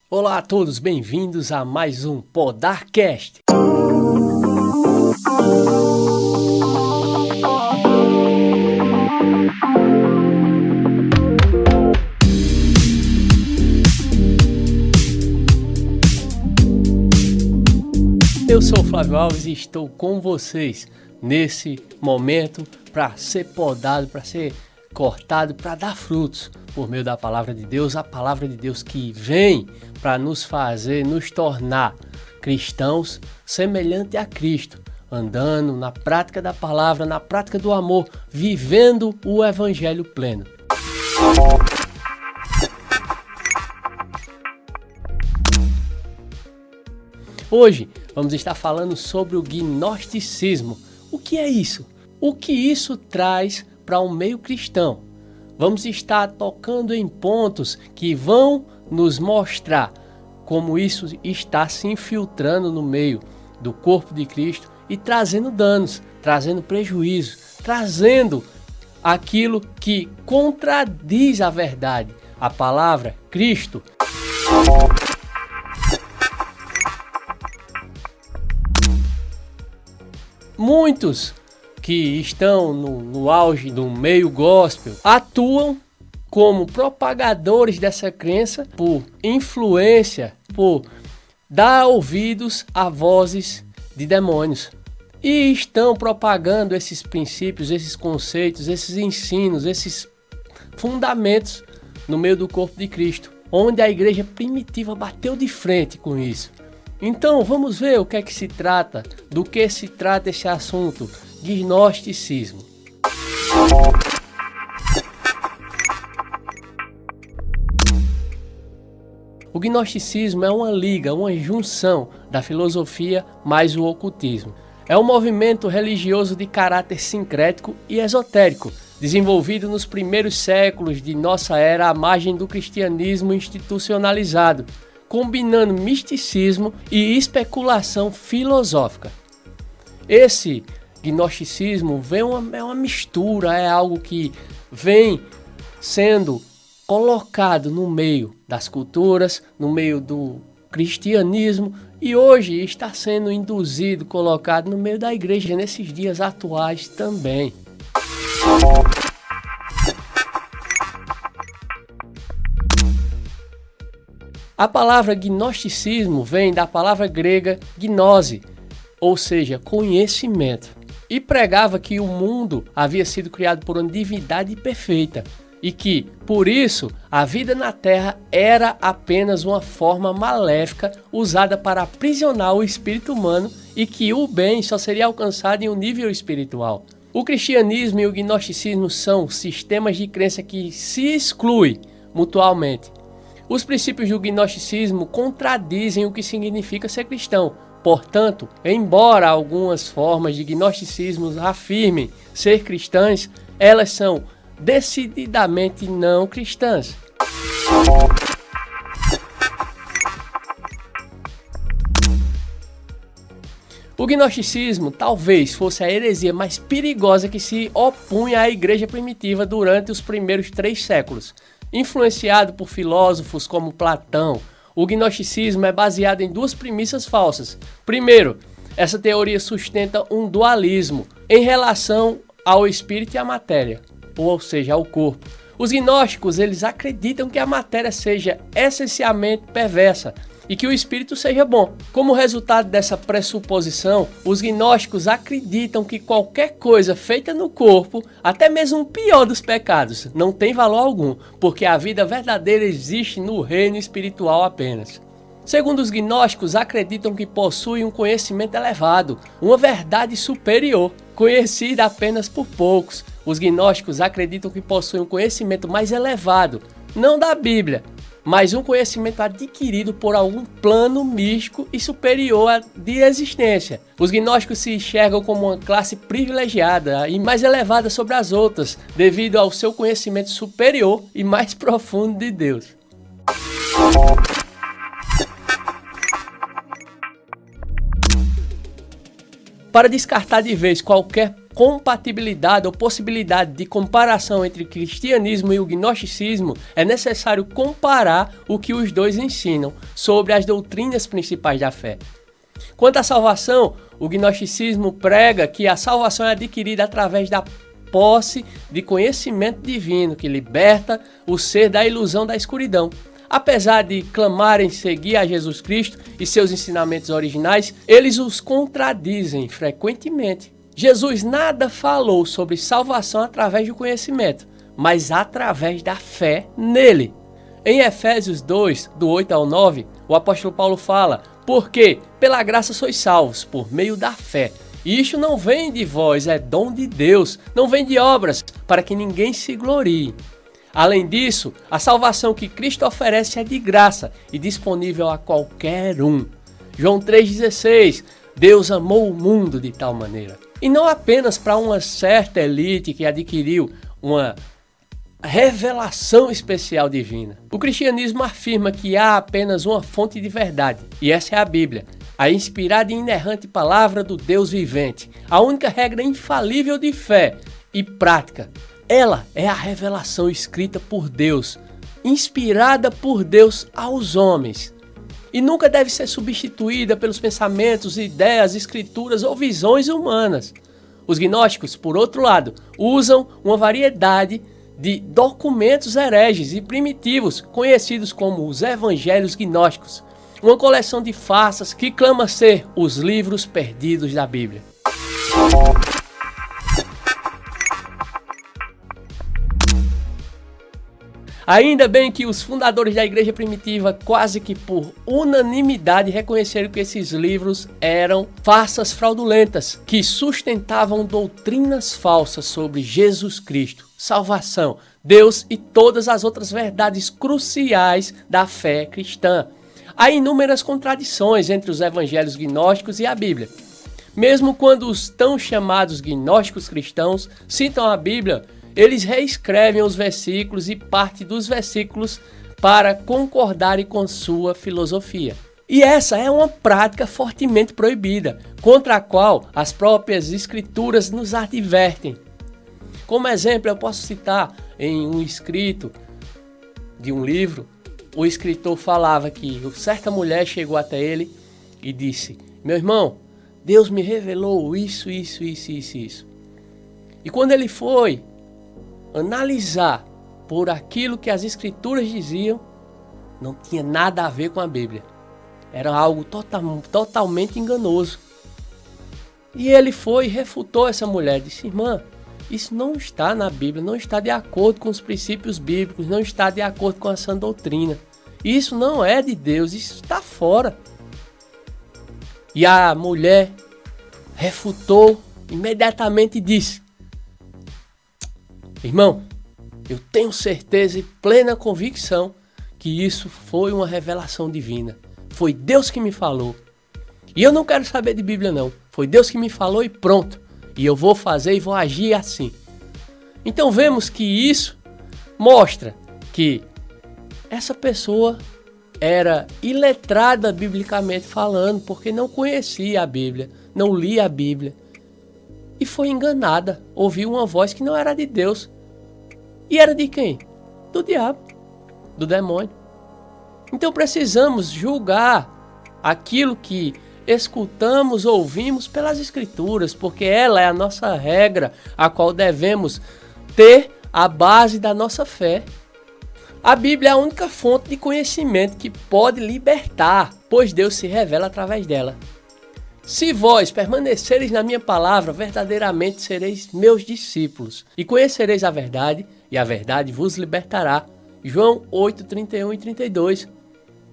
Olá a todos, bem-vindos a mais um Podarcast. Eu sou o Flávio Alves e estou com vocês nesse momento para ser podado, para ser cortado, para dar frutos por meio da palavra de Deus, a palavra de Deus que vem para nos fazer, nos tornar cristãos semelhante a Cristo, andando na prática da palavra, na prática do amor, vivendo o evangelho pleno. Hoje vamos estar falando sobre o gnosticismo. O que é isso? O que isso traz para o meio cristão? Vamos estar tocando em pontos que vão nos mostrar como isso está se infiltrando no meio do corpo de Cristo e trazendo danos, trazendo prejuízo, trazendo aquilo que contradiz a verdade, a palavra Cristo. Muitos que estão no auge do meio gospel atuam como propagadores dessa crença por influência, por dar ouvidos a vozes de demônios. E estão propagando esses princípios, esses conceitos, esses ensinos, esses fundamentos no meio do corpo de Cristo, onde a igreja primitiva bateu de frente com isso. Então vamos ver o que é que se trata, do que se trata esse assunto, gnosticismo. O gnosticismo é uma liga, uma junção da filosofia mais o ocultismo. É um movimento religioso de caráter sincrético e esotérico, desenvolvido nos primeiros séculos de nossa era à margem do cristianismo institucionalizado, combinando misticismo e especulação filosófica. Esse gnosticismo é uma mistura, é algo que vem sendo colocado no meio das culturas, no meio do cristianismo e hoje está sendo induzido, colocado no meio da igreja nesses dias atuais também. A palavra gnosticismo vem da palavra grega gnose, ou seja, conhecimento, e pregava que o mundo havia sido criado por uma divindade perfeita e que, por isso, a vida na Terra era apenas uma forma maléfica usada para aprisionar o espírito humano e que o bem só seria alcançado em um nível espiritual. O cristianismo e o gnosticismo são sistemas de crença que se excluem mutuamente. Os princípios do gnosticismo contradizem o que significa ser cristão. Portanto, embora algumas formas de gnosticismo afirmem ser cristãs, elas são decididamente não cristãs. O gnosticismo talvez fosse a heresia mais perigosa que se opunha à igreja primitiva durante os primeiros 3 séculos. Influenciado por filósofos como Platão, o gnosticismo é baseado em 2 premissas falsas. Primeiro, essa teoria sustenta um dualismo em relação ao espírito e à matéria, ou seja, ao corpo. Os gnósticos, eles acreditam que a matéria seja essencialmente perversa e que o espírito seja bom. Como resultado dessa pressuposição, os gnósticos acreditam que qualquer coisa feita no corpo, até mesmo o pior dos pecados, não tem valor algum, porque a vida verdadeira existe no reino espiritual apenas. Segundo os gnósticos, acreditam que possuem um conhecimento elevado, uma verdade superior, conhecida apenas por poucos. Os gnósticos acreditam que possuem um conhecimento mais elevado, não da Bíblia, mas um conhecimento adquirido por algum plano místico e superior de existência. Os gnósticos se enxergam como uma classe privilegiada e mais elevada sobre as outras, devido ao seu conhecimento superior e mais profundo de Deus. Para descartar de vez qualquer compatibilidade ou possibilidade de comparação entre cristianismo e o gnosticismo, é necessário comparar o que os dois ensinam sobre as doutrinas principais da fé. Quanto à salvação, o gnosticismo prega que a salvação é adquirida através da posse de conhecimento divino que liberta o ser da ilusão da escuridão. Apesar de clamarem seguir a Jesus Cristo e seus ensinamentos originais, eles os contradizem frequentemente. Jesus nada falou sobre salvação através do conhecimento, mas através da fé nele. Em Efésios 2, do 8 ao 9, o apóstolo Paulo fala: porque pela graça sois salvos, por meio da fé. E isto não vem de vós, é dom de Deus, não vem de obras, para que ninguém se glorie. Além disso, a salvação que Cristo oferece é de graça e disponível a qualquer um. João 3,16, Deus amou o mundo de tal maneira. E não apenas para uma certa elite que adquiriu uma revelação especial divina. O cristianismo afirma que há apenas uma fonte de verdade, e essa é a Bíblia, a inspirada e inerrante palavra do Deus vivente, a única regra infalível de fé e prática. Ela é a revelação escrita por Deus, inspirada por Deus aos homens, e nunca deve ser substituída pelos pensamentos, ideias, escrituras ou visões humanas. Os gnósticos, por outro lado, usam uma variedade de documentos hereges e primitivos, conhecidos como os evangelhos gnósticos, uma coleção de farsas que clama ser os livros perdidos da Bíblia. Ainda bem que os fundadores da igreja primitiva, quase que por unanimidade, reconheceram que esses livros eram farsas fraudulentas, que sustentavam doutrinas falsas sobre Jesus Cristo, salvação, Deus e todas as outras verdades cruciais da fé cristã. Há inúmeras contradições entre os evangelhos gnósticos e a Bíblia. Mesmo quando os tão chamados gnósticos cristãos citam a Bíblia, eles reescrevem os versículos e parte dos versículos para concordarem com sua filosofia. E essa é uma prática fortemente proibida, contra a qual as próprias escrituras nos advertem. Como exemplo, eu posso citar em um escrito de um livro, o escritor falava que certa mulher chegou até ele e disse: meu irmão, Deus me revelou isso. E quando ele foi analisar por aquilo que as escrituras diziam, não tinha nada a ver com a Bíblia. Era algo totalmente enganoso. E ele foi e refutou essa mulher, disse: irmã, isso não está na Bíblia, não está de acordo com os princípios bíblicos, não está de acordo com a sã doutrina. Isso não é de Deus, isso está fora. E a mulher refutou imediatamente e disse: irmão, eu tenho certeza e plena convicção que isso foi uma revelação divina. Foi Deus que me falou. E eu não quero saber de Bíblia não. Foi Deus que me falou e pronto. E eu vou fazer e vou agir assim. Então vemos que isso mostra que essa pessoa era iletrada biblicamente falando, porque não conhecia a Bíblia, não lia a Bíblia. E foi enganada, ouviu uma voz que não era de Deus. E era de quem? Do diabo, do demônio. Então precisamos julgar aquilo que escutamos, ouvimos pelas escrituras, porque ela é a nossa regra, a qual devemos ter a base da nossa fé. A Bíblia é a única fonte de conhecimento que pode libertar, pois Deus se revela através dela. Se vós permanecereis na minha palavra, verdadeiramente sereis meus discípulos, e conhecereis a verdade, e a verdade vos libertará. João 8, 31 e 32.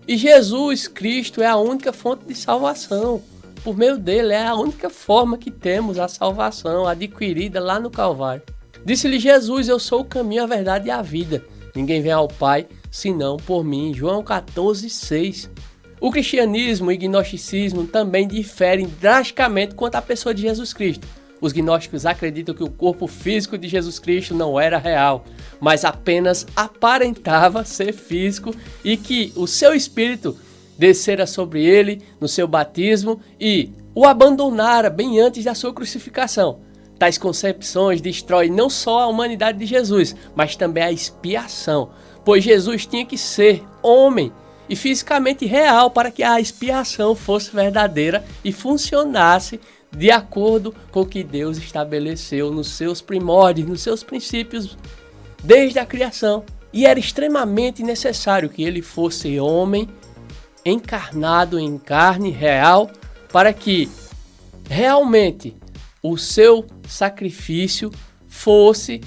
E Jesus Cristo é a única fonte de salvação. Por meio dele é a única forma que temos a salvação adquirida lá no Calvário. Disse-lhe Jesus: eu sou o caminho, a verdade e a vida. Ninguém vem ao Pai senão por mim. João 14, 6. O cristianismo e o gnosticismo também diferem drasticamente quanto à pessoa de Jesus Cristo. Os gnósticos acreditam que o corpo físico de Jesus Cristo não era real, mas apenas aparentava ser físico, e que o seu espírito descera sobre ele no seu batismo e o abandonara bem antes da sua crucificação. Tais concepções destroem não só a humanidade de Jesus, mas também a expiação, pois Jesus tinha que ser homem e fisicamente real para que a expiação fosse verdadeira e funcionasse de acordo com o que Deus estabeleceu nos seus primórdios, nos seus princípios, desde a criação. E era extremamente necessário que ele fosse homem, encarnado em carne real, para que realmente o seu sacrifício fosse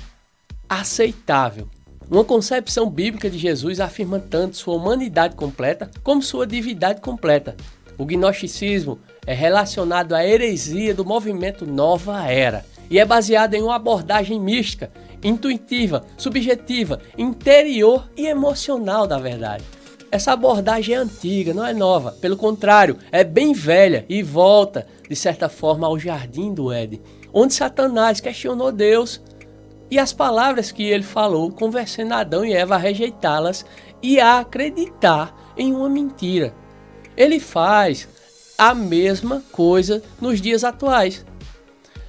aceitável. Uma concepção bíblica de Jesus afirma tanto sua humanidade completa como sua divindade completa. O gnosticismo é relacionado à heresia do movimento Nova Era e é baseado em uma abordagem mística, intuitiva, subjetiva, interior e emocional da verdade. Essa abordagem é antiga, não é nova. Pelo contrário, é bem velha e volta, de certa forma, ao Jardim do Éden, onde Satanás questionou Deus e as palavras que ele falou, convencendo Adão e Eva a rejeitá-las e a acreditar em uma mentira. Ele faz a mesma coisa nos dias atuais.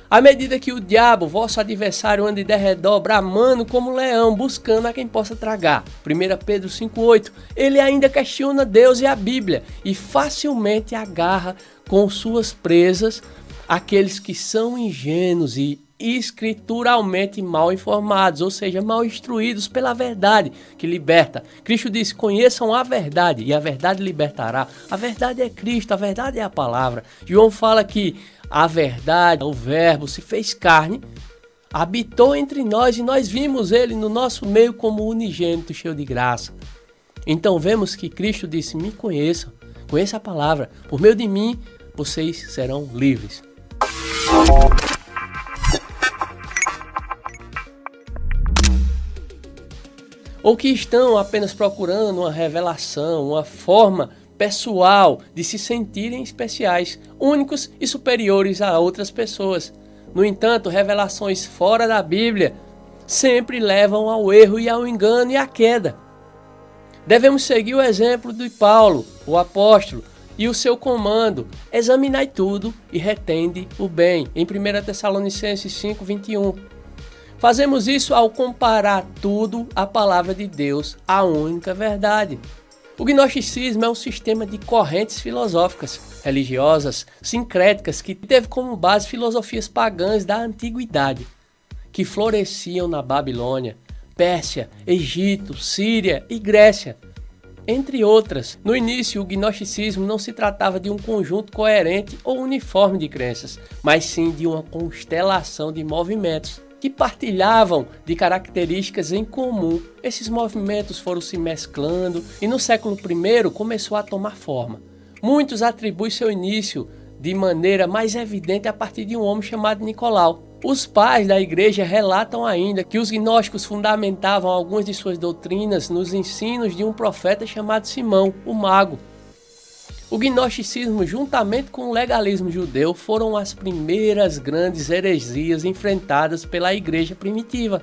À medida que o diabo, vosso adversário, anda de redor, bramando como leão, buscando a quem possa tragar. 1 Pedro 5,8. Ele ainda questiona Deus e a Bíblia e facilmente agarra com suas presas aqueles que são ingênuos e escrituralmente mal informados, ou seja, mal instruídos pela verdade que liberta. Cristo disse: conheçam a verdade e a verdade libertará. A verdade é Cristo, a verdade é a palavra. João fala que a verdade, o verbo se fez carne, habitou entre nós e nós vimos ele no nosso meio como unigênito, cheio de graça. Então vemos que Cristo disse: me conheçam, conheça a palavra, por meio de mim vocês serão livres. Ou que estão apenas procurando uma revelação, uma forma pessoal de se sentirem especiais, únicos e superiores a outras pessoas. No entanto, revelações fora da Bíblia sempre levam ao erro e ao engano e à queda. Devemos seguir o exemplo de Paulo, o apóstolo, e o seu comando: examinai tudo e retende o bem, em 1 Tessalonicenses 5:21. Fazemos isso ao comparar tudo à palavra de Deus, a única verdade. O gnosticismo é um sistema de correntes filosóficas, religiosas, sincréticas, que teve como base filosofias pagãs da antiguidade, que floresciam na Babilônia, Pérsia, Egito, Síria e Grécia, entre outras. No início, o gnosticismo não se tratava de um conjunto coerente ou uniforme de crenças, mas sim de uma constelação de movimentos que partilhavam de características em comum. Esses movimentos foram se mesclando e no século I começou a tomar forma. Muitos atribuem seu início de maneira mais evidente a partir de um homem chamado Nicolau. Os pais da igreja relatam ainda que os gnósticos fundamentavam algumas de suas doutrinas nos ensinos de um profeta chamado Simão, o Mago. O gnosticismo, juntamente com o legalismo judeu, foram as primeiras grandes heresias enfrentadas pela igreja primitiva.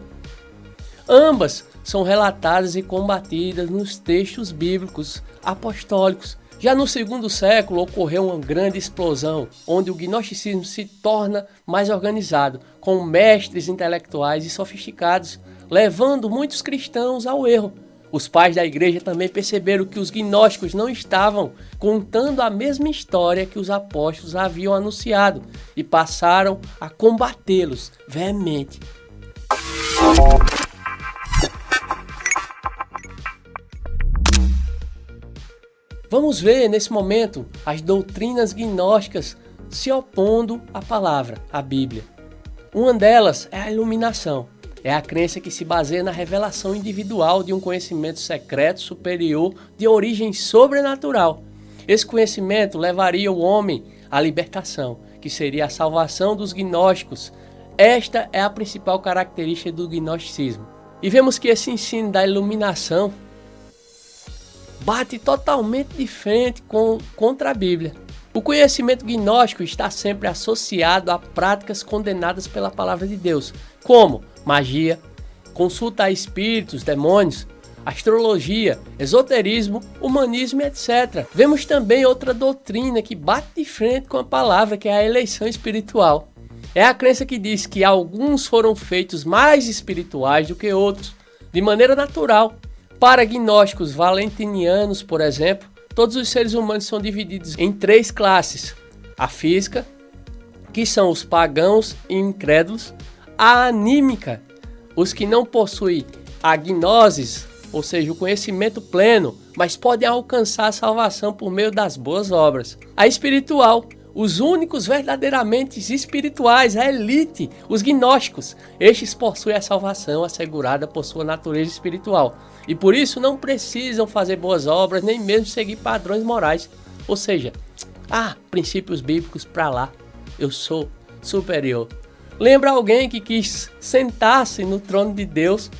Ambas são relatadas e combatidas nos textos bíblicos apostólicos. Já no segundo século ocorreu uma grande explosão, onde o gnosticismo se torna mais organizado, com mestres intelectuais e sofisticados, levando muitos cristãos ao erro. Os pais da igreja também perceberam que os gnósticos não estavam contando a mesma história que os apóstolos haviam anunciado e passaram a combatê-los veemente. Vamos ver nesse momento as doutrinas gnósticas se opondo à palavra, à Bíblia. Uma delas é a iluminação. É a crença que se baseia na revelação individual de um conhecimento secreto superior de origem sobrenatural. Esse conhecimento levaria o homem à libertação, que seria a salvação dos gnósticos. Esta é a principal característica do gnosticismo. E vemos que esse ensino da iluminação bate totalmente de frente contra a Bíblia. O conhecimento gnóstico está sempre associado a práticas condenadas pela palavra de Deus, como magia, consulta a espíritos, demônios, astrologia, esoterismo, humanismo, etc. Vemos também outra doutrina que bate de frente com a palavra, que é a eleição espiritual. É a crença que diz que alguns foram feitos mais espirituais do que outros, de maneira natural. Para gnósticos valentinianos, por exemplo, todos os seres humanos são divididos em 3 classes. A física, que são os pagãos e incrédulos. A anímica, os que não possuem a gnosis, ou seja, o conhecimento pleno, mas podem alcançar a salvação por meio das boas obras. A espiritual, os únicos verdadeiramente espirituais, a elite, os gnósticos. Estes possuem a salvação assegurada por sua natureza espiritual e por isso não precisam fazer boas obras, nem mesmo seguir padrões morais. Ou seja, princípios bíblicos para lá, eu sou superior. Lembra alguém que quis sentar-se no trono de Deus,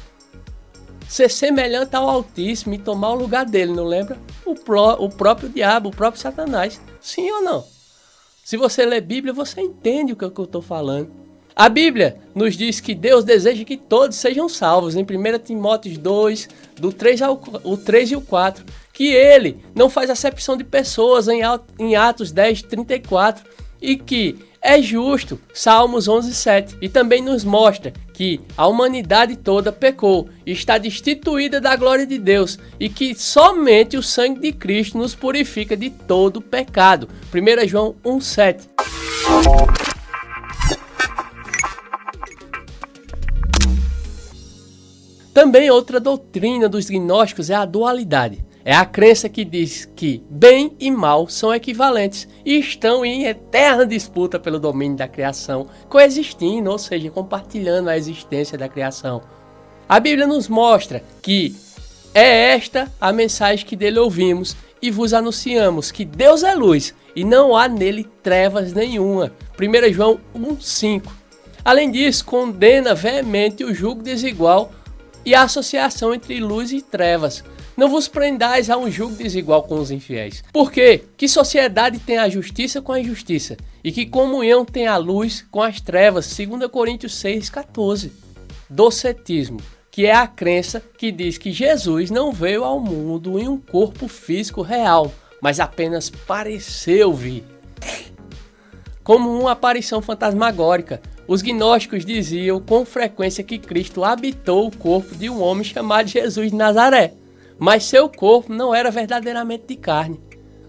ser semelhante ao Altíssimo e tomar o lugar dele, não lembra? O próprio diabo, o próprio Satanás. Sim ou não? Se você lê Bíblia, você entende o que eu estou falando. A Bíblia nos diz que Deus deseja que todos sejam salvos. Em 1 Timóteo 2, do 3 e o 4, que ele não faz acepção de pessoas em Atos 10, 34, e que é justo, Salmos 11, 7, e também nos mostra que a humanidade toda pecou e está destituída da glória de Deus e que somente o sangue de Cristo nos purifica de todo pecado. 1 João 1, 7. Também outra doutrina dos gnósticos é a dualidade. É a crença que diz que bem e mal são equivalentes e estão em eterna disputa pelo domínio da criação, coexistindo, ou seja, compartilhando a existência da criação. A Bíblia nos mostra que é esta a mensagem que dele ouvimos e vos anunciamos, que Deus é luz e não há nele trevas nenhuma. 1 João 1,5. Além disso, condena veemente o julgo desigual e a associação entre luz e trevas. Não vos prendais a um julgo desigual com os infiéis. Por quê? Que sociedade tem a justiça com a injustiça? E que comunhão tem a luz com as trevas? 2 Coríntios 6,14. Docetismo, que é a crença que diz que Jesus não veio ao mundo em um corpo físico real, mas apenas pareceu vir. Como uma aparição fantasmagórica. Os gnósticos diziam com frequência que Cristo habitou o corpo de um homem chamado Jesus de Nazaré, mas seu corpo não era verdadeiramente de carne.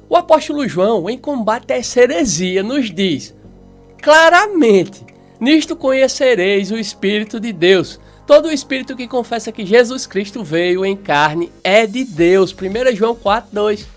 O apóstolo João, em combate a essa heresia, nos diz claramente: nisto conhecereis o Espírito de Deus. Todo o Espírito que confessa que Jesus Cristo veio em carne é de Deus. 1 João 4, 2.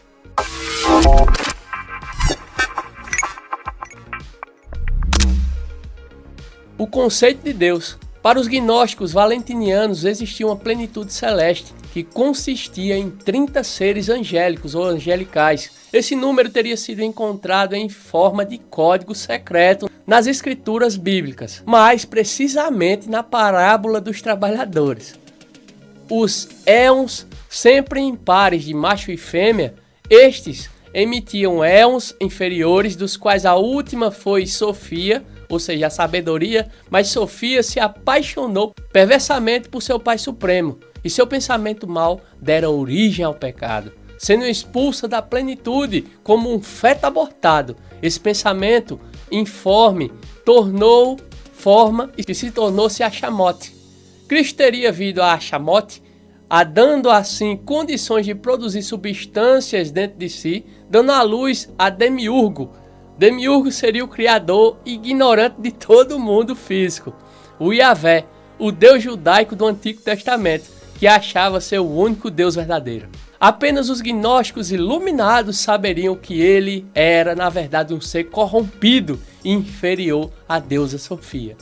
O conceito de Deus. Para os gnósticos valentinianos existia uma plenitude celeste que consistia em 30 seres angélicos ou angelicais. Esse número teria sido encontrado em forma de código secreto nas escrituras bíblicas, mais precisamente na parábola dos trabalhadores. Os éons, sempre em pares de macho e fêmea, estes emitiam éons inferiores, dos quais a última foi Sofia, ou seja, a sabedoria, mas Sofia se apaixonou perversamente por seu pai supremo, e seu pensamento mau dera origem ao pecado, sendo expulsa da plenitude como um feto abortado. Esse pensamento informe tomou forma e se tornou-se Achamote. Cristo teria vindo a Achamote, dando assim condições de produzir substâncias dentro de si, dando à luz a Demiurgo. Demiurgo seria o criador ignorante de todo o mundo físico. O Yahvé, o Deus judaico do Antigo Testamento, que achava ser o único Deus verdadeiro. Apenas os gnósticos iluminados saberiam que ele era, na verdade, um ser corrompido e inferior à deusa Sofia.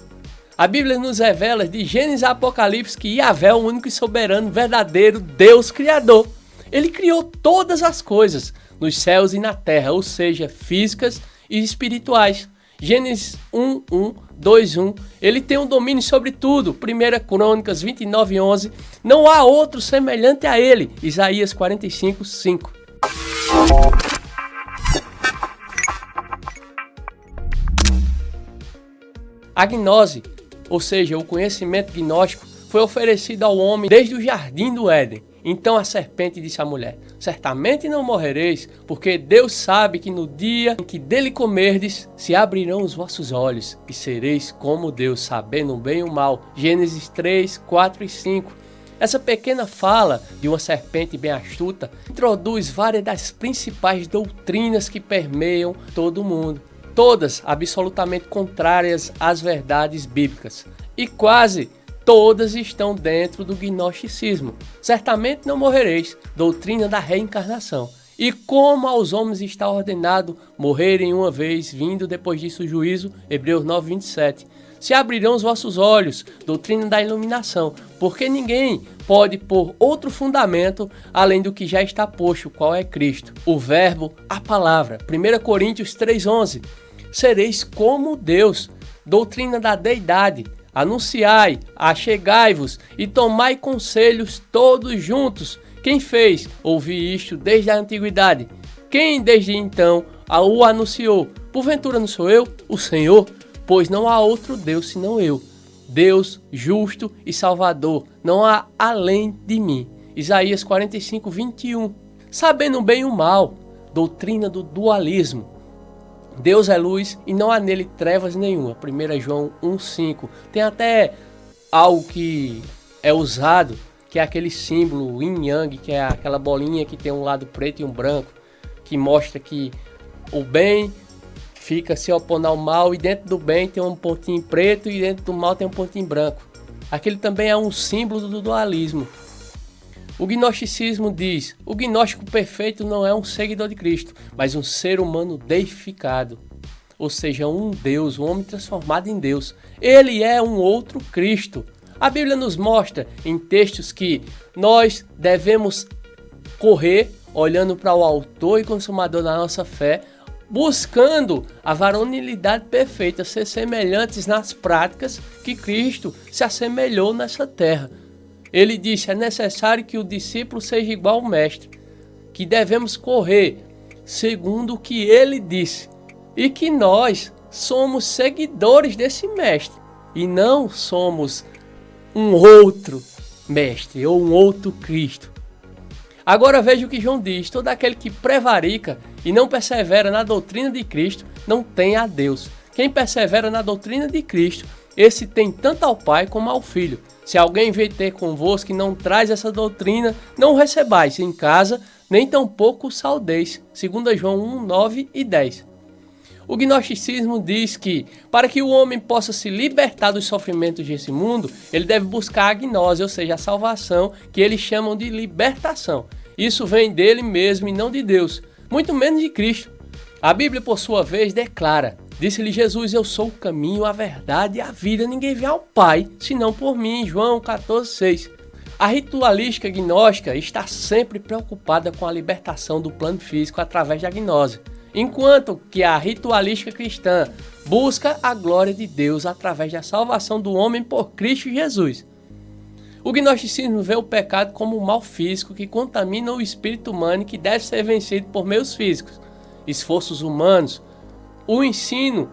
A Bíblia nos revela de Gênesis a Apocalipse que Yahvé é o único e soberano, verdadeiro Deus Criador. Ele criou todas as coisas, nos céus e na terra, ou seja, físicas e espirituais. Gênesis 1:1, 2:1. Ele tem um domínio sobre tudo. 1 Crônicas 29:11. Não há outro semelhante a ele. Isaías 45:5. A gnose, ou seja, o conhecimento gnóstico, foi oferecido ao homem desde o Jardim do Éden. Então a serpente disse à mulher: certamente não morrereis, porque Deus sabe que no dia em que dele comerdes, se abrirão os vossos olhos, e sereis como Deus, sabendo o bem e o mal. Gênesis 3, 4 e 5. Essa pequena fala de uma serpente bem astuta introduz várias das principais doutrinas que permeiam todo o mundo, todas absolutamente contrárias às verdades bíblicas, e quase todas estão dentro do gnosticismo. Certamente não morrereis, doutrina da reencarnação. E como aos homens está ordenado morrerem uma vez, vindo depois disso o juízo, Hebreus 9, 27. Se abrirão os vossos olhos, doutrina da iluminação, porque ninguém pode pôr outro fundamento além do que já está posto, qual é Cristo, o verbo, a palavra. 1 Coríntios 3,11. Sereis como Deus, doutrina da deidade. Anunciai, achegai-vos e tomai conselhos todos juntos. Quem fez ouvir isto desde a antiguidade? Quem desde então o anunciou? Porventura não sou eu, o Senhor? Pois não há outro Deus senão eu. Deus justo e salvador, não há além de mim. Isaías 45, 21. Sabendo bem o mal, doutrina do dualismo. Deus é luz e não há nele trevas nenhuma. 1 João 1,5. Tem até algo que é usado, que é aquele símbolo yin yang, que é aquela bolinha que tem um lado preto e um branco, que mostra que o bem fica se opondo ao mal, e dentro do bem tem um pontinho preto e dentro do mal tem um pontinho branco. Aquele também é um símbolo do dualismo. O gnosticismo diz: o gnóstico perfeito não é um seguidor de Cristo, mas um ser humano deificado, ou seja, um Deus, um homem transformado em Deus. Ele é um outro Cristo. A Bíblia nos mostra em textos que nós devemos correr olhando para o autor e consumador da nossa fé, buscando a varonilidade perfeita, ser semelhantes nas práticas que Cristo se assemelhou nessa terra. Ele disse: é necessário que o discípulo seja igual ao mestre, que devemos correr segundo o que ele disse, e que nós somos seguidores desse mestre, e não somos um outro mestre ou um outro Cristo. Agora veja o que João diz: todo aquele que prevarica e não persevera na doutrina de Cristo não tem a Deus. Quem persevera na doutrina de Cristo, esse tem tanto ao Pai como ao Filho. Se alguém veio ter convosco e não traz essa doutrina, não o recebais em casa, nem tampouco o saudeis. 2 João 1, 9 e 10. O gnosticismo diz que, para que o homem possa se libertar dos sofrimentos desse mundo, ele deve buscar a gnose, ou seja, a salvação, que eles chamam de libertação. Isso vem dele mesmo e não de Deus, muito menos de Cristo. A Bíblia, por sua vez, declara: disse-lhe Jesus: eu sou o caminho, a verdade e a vida. Ninguém vem ao Pai, senão por mim. João 14, 6. A ritualística gnóstica está sempre preocupada com a libertação do plano físico através da gnose, enquanto que a ritualística cristã busca a glória de Deus através da salvação do homem por Cristo Jesus. O gnosticismo vê o pecado como um mal físico que contamina o espírito humano e que deve ser vencido por meios físicos, esforços humanos. O ensino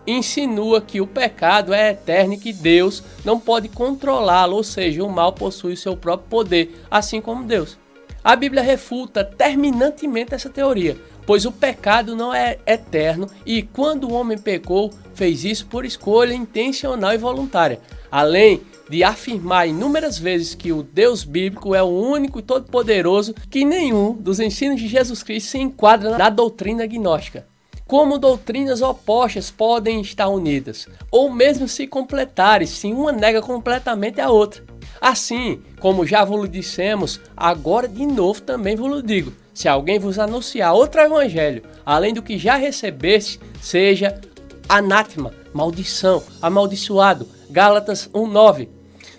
insinua que o pecado é eterno e que Deus não pode controlá-lo, ou seja, o mal possui seu próprio poder, assim como Deus. A Bíblia refuta terminantemente essa teoria, pois o pecado não é eterno e quando o homem pecou, fez isso por escolha intencional e voluntária, além de afirmar inúmeras vezes que o Deus bíblico é o único e todo-poderoso, que nenhum dos ensinos de Jesus Cristo se enquadra na doutrina gnóstica. Como doutrinas opostas podem estar unidas, ou mesmo se completarem, se uma nega completamente a outra. Assim, como já vos dissemos, agora de novo também vos digo: se alguém vos anunciar outro evangelho, além do que já recebeste, seja anátema, maldição, amaldiçoado. Gálatas 1:9.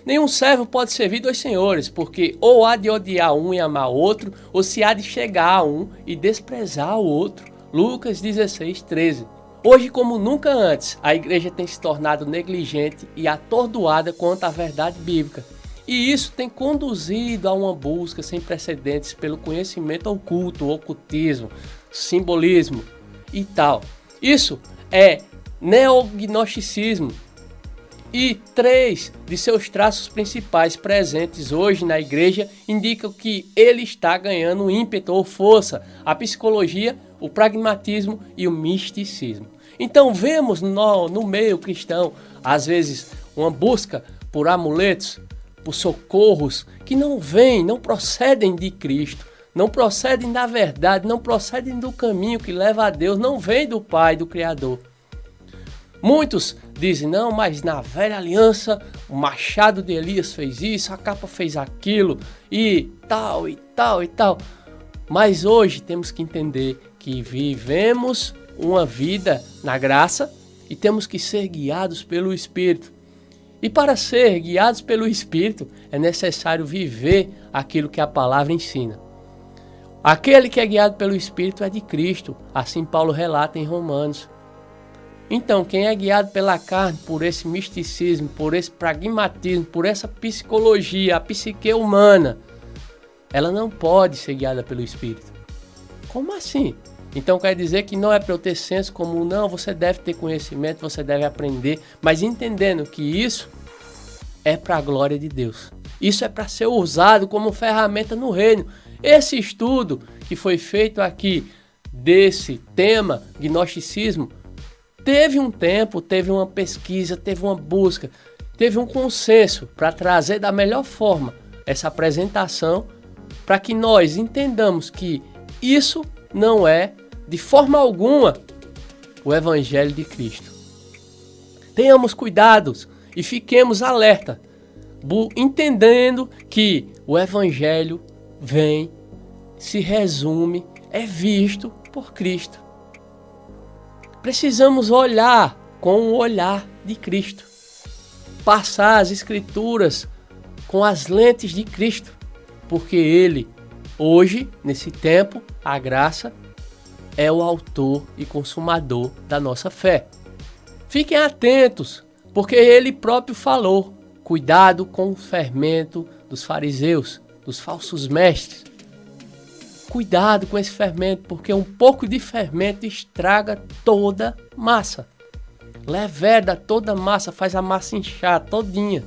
Nenhum servo pode servir dois senhores, porque ou há de odiar um e amar outro, ou se há de chegar a um e desprezar o outro. Lucas 16:13. Hoje, como nunca antes, a igreja tem se tornado negligente e atordoada quanto à verdade bíblica. E isso tem conduzido a uma busca sem precedentes pelo conhecimento oculto, ocultismo, simbolismo e tal. Isso é neognosticismo. E 3 de seus traços principais presentes hoje na igreja indicam que ele está ganhando ímpeto ou força: a psicologia, o pragmatismo e o misticismo. Então vemos no meio cristão, às vezes, uma busca por amuletos, por socorros que não procedem de Cristo, não procedem da verdade, não procedem do caminho que leva a Deus, não vem do Pai, do Criador. Muitos dizem, não, mas na velha aliança o machado de Elias fez isso, a capa fez aquilo e tal, e tal, e tal. Mas hoje temos que entender que vivemos uma vida na graça e temos que ser guiados pelo Espírito. E para ser guiados pelo Espírito é necessário viver aquilo que a palavra ensina. Aquele que é guiado pelo Espírito é de Cristo, assim Paulo relata em Romanos. Então, quem é guiado pela carne, por esse misticismo, por esse pragmatismo, por essa psicologia, a psique humana, ela não pode ser guiada pelo Espírito. Como assim? Então quer dizer que não é para eu ter senso comum, não, você deve ter conhecimento, você deve aprender, mas entendendo que isso é para a glória de Deus. Isso é para ser usado como ferramenta no reino. Esse estudo que foi feito aqui desse tema, gnosticismo, teve um tempo, teve uma pesquisa, teve uma busca, teve um consenso para trazer da melhor forma essa apresentação para que nós entendamos que isso não é, de forma alguma, o Evangelho de Cristo. Tenhamos cuidados e fiquemos alerta, entendendo que o Evangelho vem, se resume, é visto por Cristo. Precisamos olhar com o olhar de Cristo, passar as Escrituras com as lentes de Cristo, porque Ele, hoje, nesse tempo, a graça, é o autor e consumador da nossa fé. Fiquem atentos, porque Ele próprio falou, cuidado com o fermento dos fariseus, dos falsos mestres. Cuidado com esse fermento, porque um pouco de fermento estraga toda massa. Leveda toda massa, faz a massa inchar todinha.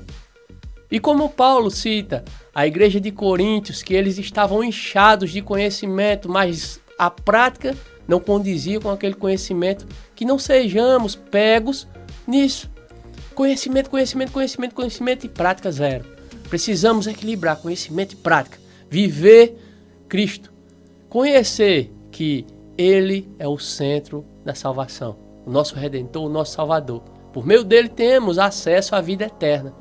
E como Paulo cita a igreja de Coríntios, que eles estavam inchados de conhecimento, mas a prática não condizia com aquele conhecimento, que não sejamos pegos nisso. Conhecimento e prática zero. Precisamos equilibrar conhecimento e prática. Viver Cristo. Conhecer que Ele é o centro da salvação, o nosso Redentor, o nosso Salvador. Por meio dele temos acesso à vida eterna.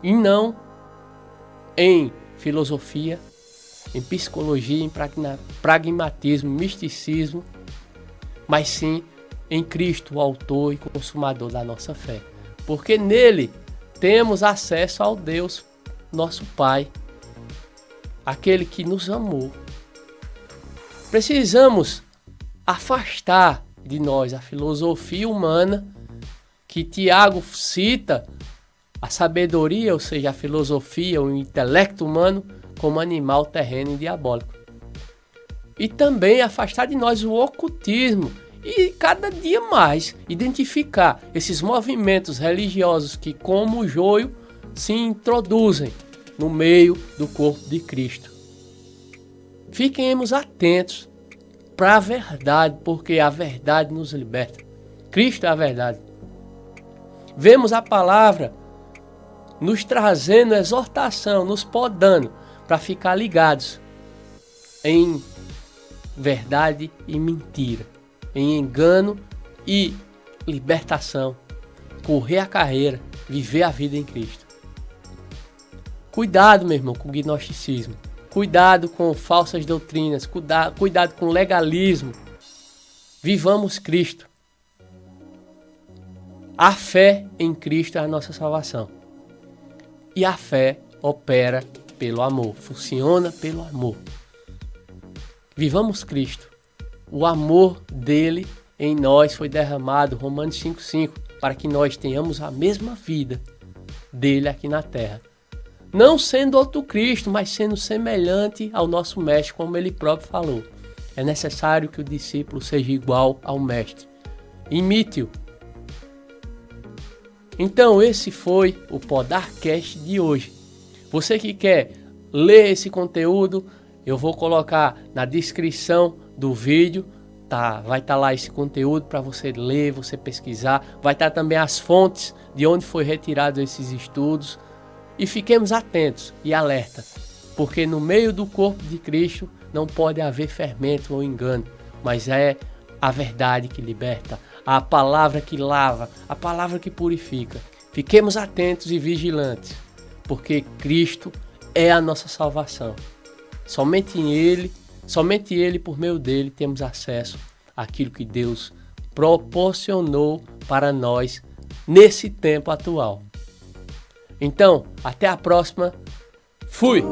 E não em filosofia, em psicologia, em pragmatismo, misticismo, mas sim em Cristo, o autor e consumador da nossa fé. Porque nele temos acesso ao Deus, nosso Pai, aquele que nos amou. Precisamos afastar de nós a filosofia humana que Tiago cita, a sabedoria, ou seja, a filosofia, o intelecto humano, como animal terreno e diabólico. E também afastar de nós o ocultismo e cada dia mais identificar esses movimentos religiosos que, como o joio, se introduzem no meio do corpo de Cristo. Fiquemos atentos para a verdade, porque a verdade nos liberta. Cristo é a verdade. Vemos a palavra nos trazendo exortação, nos podando para ficar ligados em verdade e mentira, em engano e libertação, correr a carreira, viver a vida em Cristo. Cuidado, meu irmão, com o gnosticismo. Cuidado com falsas doutrinas, cuidado com legalismo. Vivamos Cristo. A fé em Cristo é a nossa salvação. E a fé opera pelo amor, funciona pelo amor. Vivamos Cristo. O amor dele em nós foi derramado, Romanos 5,5, para que nós tenhamos a mesma vida dele aqui na terra. Não sendo outro Cristo, mas sendo semelhante ao nosso mestre, como ele próprio falou. É necessário que o discípulo seja igual ao mestre. Imite-o. Então esse foi o Podarcast de hoje. Você que quer ler esse conteúdo, eu vou colocar na descrição do vídeo, tá? Vai estar lá esse conteúdo para você ler, você pesquisar. Vai estar também as fontes de onde foi retirado esses estudos. E fiquemos atentos e alerta, porque no meio do corpo de Cristo não pode haver fermento ou engano, mas é a verdade que liberta, a palavra que lava, a palavra que purifica. Fiquemos atentos e vigilantes, porque Cristo é a nossa salvação. Somente Ele, por meio dele, temos acesso àquilo que Deus proporcionou para nós nesse tempo atual. Então, até a próxima. Fui!